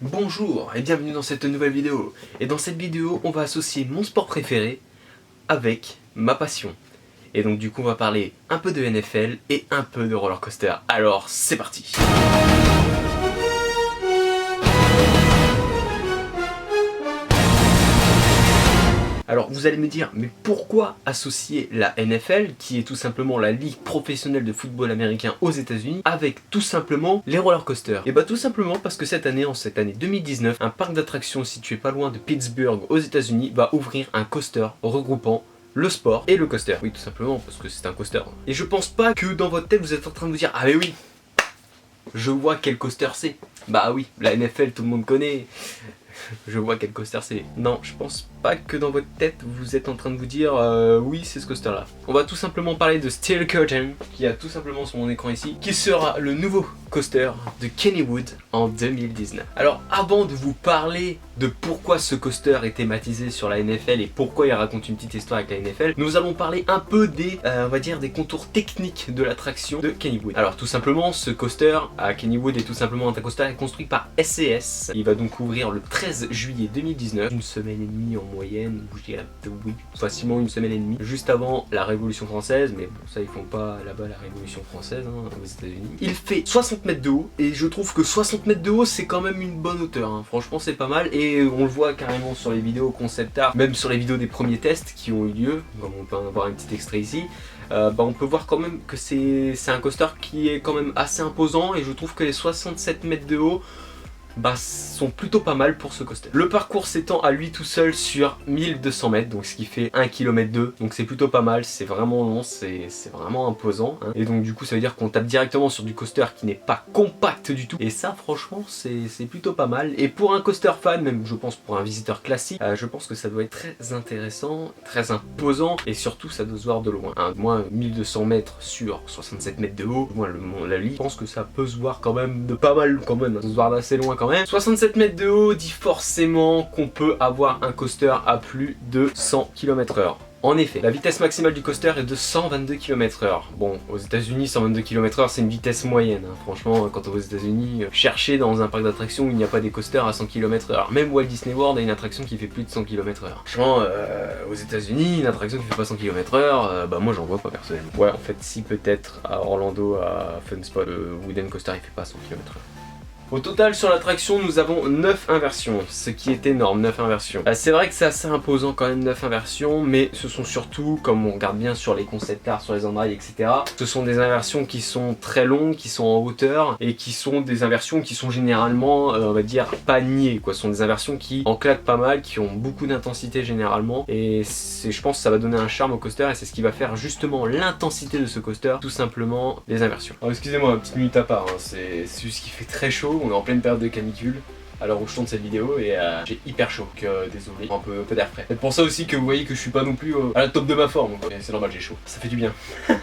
Bonjour et bienvenue dans cette nouvelle vidéo. Et dans cette vidéo, on va associer mon sport préféré avec ma passion. Et donc du coup, on va parler un peu de NFL et un peu de roller coaster. Alors, c'est parti! Alors vous allez me dire, mais pourquoi associer la NFL, qui est tout simplement la ligue professionnelle de football américain aux États-Unis, avec tout simplement les roller coasters? Et bah tout simplement parce que cette année 2019, un parc d'attractions situé pas loin de Pittsburgh aux États-Unis va ouvrir un coaster regroupant le sport et le coaster. Oui, tout simplement parce que c'est un coaster. Et je pense pas que dans votre tête vous êtes en train de vous dire, ah mais oui, je vois quel coaster c'est. Bah oui, la NFL tout le monde connaît. Je vois quel coaster c'est. Non, je pense pas que dans votre tête vous êtes en train de vous dire oui, c'est ce coaster là. On va tout simplement parler de Steel Curtain, qui a tout simplement sur mon écran ici, qui sera le nouveau coaster de Kennywood en 2019. Alors avant de vous parler de pourquoi ce coaster est thématisé sur la NFL et pourquoi il raconte une petite histoire avec la NFL, nous allons parler un peu des, on va dire, des contours techniques de l'attraction de Kennywood. Alors tout simplement, ce coaster à Kennywood est tout simplement un coaster construit par SCS. Il va donc ouvrir le 13 juillet 2019, une semaine et demie en moyenne, ou je dirais oui, facilement une semaine et demie, juste avant la Révolution française, mais bon, ça ils font pas là-bas la Révolution française aux États-Unis. Il fait 60 mètres de haut, et je trouve que 60 mètres de haut c'est quand même une bonne hauteur, hein. Franchement c'est pas mal, et on le voit carrément sur les vidéos concept art, même sur les vidéos des premiers tests qui ont eu lieu, comme on peut en avoir un petit extrait ici. On peut voir quand même que c'est un coaster qui est quand même assez imposant, et je trouve que les 67 mètres de haut sont plutôt pas mal pour ce coaster. Le parcours s'étend à lui tout seul sur 1200 mètres, donc ce qui fait 1 km 2, donc c'est plutôt pas mal, c'est vraiment long, c'est vraiment imposant, hein. Et donc du coup ça veut dire qu'on tape directement sur du coaster qui n'est pas compact du tout, et ça franchement c'est plutôt pas mal. Et pour un coaster fan, même je pense pour un visiteur classique, je pense que ça doit être très intéressant, très imposant, et surtout ça doit se voir de loin, hein. Moi 1200 mètres sur 67 mètres de haut, moi la ligne, je pense que ça peut se voir quand même de pas mal quand même, ça peut se voir d'assez loin quand même. 67 mètres de haut dit forcément qu'on peut avoir un coaster à plus de 100 km/h. En effet, la vitesse maximale du coaster est de 122 km/h. Bon, aux États-Unis 122 km/h c'est une vitesse moyenne, hein. Franchement, quand on va aux États-Unis, cherchez dans un parc d'attractions où il n'y a pas des coasters à 100 km/h. Même Walt Disney World a une attraction qui fait plus de 100 km/h. Franchement, aux États-Unis, une attraction qui fait pas 100 km/h, bah moi j'en vois pas personnellement. Ouais, en fait, si peut-être à Orlando, à Fun Spot, le Wooden Coaster il fait pas 100 km/h. Au total sur l'attraction nous avons 9 inversions, ce qui est énorme, 9 inversions. C'est vrai que c'est assez imposant quand même 9 inversions, mais ce sont surtout, comme on regarde bien sur les concept art, sur les endrails, etc. Ce sont des inversions qui sont très longues, qui sont en hauteur, et qui sont des inversions qui sont généralement, on va dire, pas niées, quoi. Ce sont des inversions qui en claquent pas mal, qui ont beaucoup d'intensité généralement, et je pense que ça va donner un charme au coaster, et c'est ce qui va faire justement l'intensité de ce coaster, tout simplement les inversions. Alors excusez-moi, une petite minute à part, hein. C'est juste qu'il fait très chaud. On est en pleine période de canicule à l'heure où je tourne cette vidéo, et j'ai hyper chaud, donc désolé, un peu d'air frais. C'est pour ça aussi que vous voyez que je suis pas non plus à la top de ma forme, c'est normal, j'ai chaud, ça fait du bien.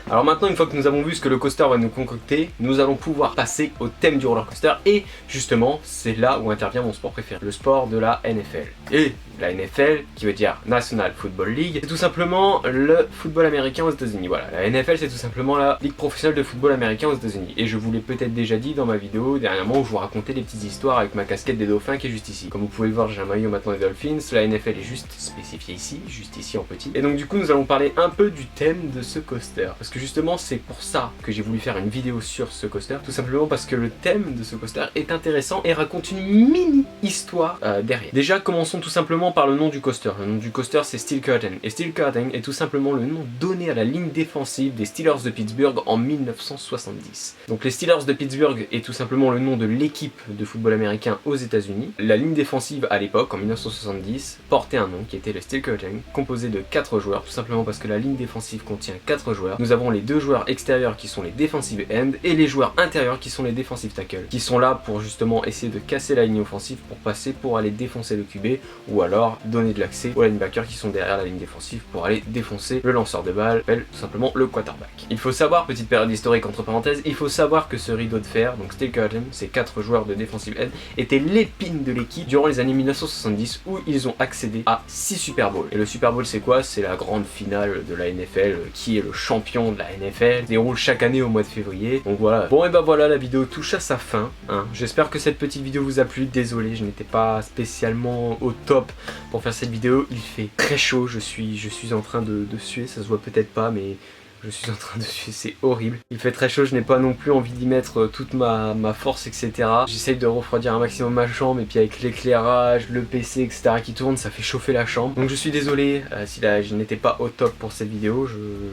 Alors maintenant, une fois que nous avons vu ce que le coaster va nous concocter, nous allons pouvoir passer au thème du roller coaster, et justement c'est là où intervient mon sport préféré, le sport de la NFL. Et la NFL, qui veut dire National Football League, c'est tout simplement le football américain aux États-Unis. Voilà, la NFL c'est tout simplement la ligue professionnelle de football américain aux États-Unis. Et je vous l'ai peut-être déjà dit dans ma vidéo dernièrement où je vous racontais des petites histoires avec ma casquette des Dauphins qui est juste ici. Comme vous pouvez le voir, j'ai un maillot maintenant des Dolphins. La NFL est juste spécifiée ici, juste ici en petit. Et donc du coup nous allons parler un peu du thème de ce coaster, parce que justement c'est pour ça que j'ai voulu faire une vidéo sur ce coaster, tout simplement parce que le thème de ce coaster est intéressant et raconte une mini histoire derrière. Déjà commençons tout simplement par le nom du coaster. Le nom du coaster c'est Steel Curtain, et Steel Curtain est tout simplement le nom donné à la ligne défensive des Steelers de Pittsburgh en 1970. Donc les Steelers de Pittsburgh est tout simplement le nom de l'équipe de football américain aux États-Unis. La ligne défensive à l'époque, en 1970, portait un nom qui était le Steel Curtain, composé de 4 joueurs, tout simplement parce que la ligne défensive contient 4 joueurs. Nous avons les 2 joueurs extérieurs qui sont les defensive end, et les joueurs intérieurs qui sont les defensive tackle, qui sont là pour justement essayer de casser la ligne offensive pour passer pour aller défoncer le QB, ou alors donner de l'accès aux linebackers qui sont derrière la ligne défensive pour aller défoncer le lanceur de balle, appelle tout simplement le quarterback. Il faut savoir, petite période historique entre parenthèses, il faut savoir que ce rideau de fer, donc Steel Curtain, ces 4 joueurs de defensive end, étaient l'épine de l'équipe durant les années 1970 où ils ont accédé à 6 Super Bowls. Et le Super Bowl c'est quoi? C'est la grande finale de la NFL, qui est le champion de la NFL, déroule chaque année au mois de février. Donc voilà. Bon et bah voilà, la vidéo touche à sa fin, hein. J'espère que cette petite vidéo vous a plu. Désolé, je n'étais pas spécialement au top pour faire cette vidéo. Il fait très chaud, je suis en train de suer, ça se voit peut-être pas mais je suis en train de suer, c'est horrible. Il fait très chaud, je n'ai pas non plus envie d'y mettre toute ma force, etc. J'essaye de refroidir un maximum ma chambre, et puis avec l'éclairage, le PC, etc. qui tourne, ça fait chauffer la chambre. Donc je suis désolé si là je n'étais pas au top pour cette vidéo.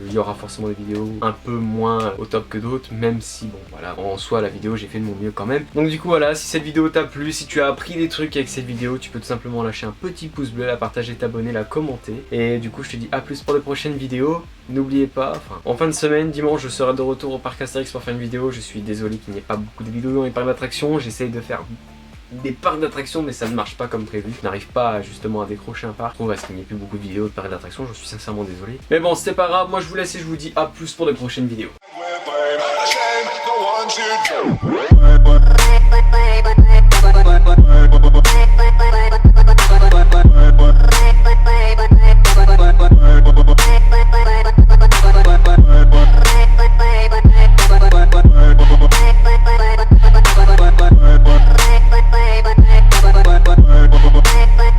Il y aura forcément des vidéos un peu moins au top que d'autres, même si bon voilà, en soi la vidéo j'ai fait de mon mieux quand même. Donc du coup voilà, si cette vidéo t'a plu, si tu as appris des trucs avec cette vidéo, tu peux tout simplement lâcher un petit pouce bleu, la partager, t'abonner, la commenter. Et du coup je te dis à plus pour de prochaines vidéos. N'oubliez pas, en fin de semaine, dimanche, je serai de retour au parc Astérix pour faire une vidéo. Je suis désolé qu'il n'y ait pas beaucoup de vidéos dans les parcs d'attractions. J'essaye de faire des parcs d'attractions, mais ça ne marche pas comme prévu. Je n'arrive pas justement à décrocher un parc. Je trouve qu'il n'y ait plus beaucoup de vidéos de parcs d'attractions. Je suis sincèrement désolé. Mais bon, c'est pas grave. Moi, je vous laisse et je vous dis à plus pour de prochaines vidéos.